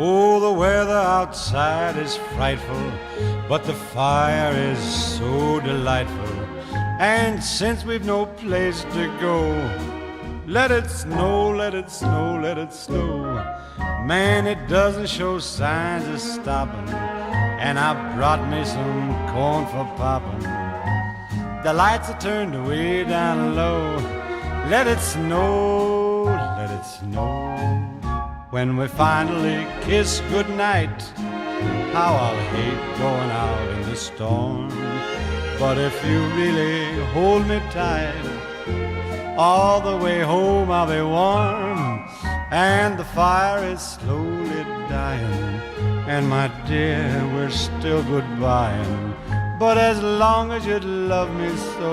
Oh, the weather outside is frightful, but the fire is so delightful. And since we've no place to go, let it snow, let it snow, let it snow. Man, it doesn't show signs of stopping, and I brought me some corn for popping. The lights are turned way down low. Let it snow, let it snow. When we finally kiss goodnight, how I'll hate going out in the storm. But if you really hold me tight, all the way home I'll be warm. And the fire is slowly dying, and my dear, we're still goodbying. But as long as you love me so,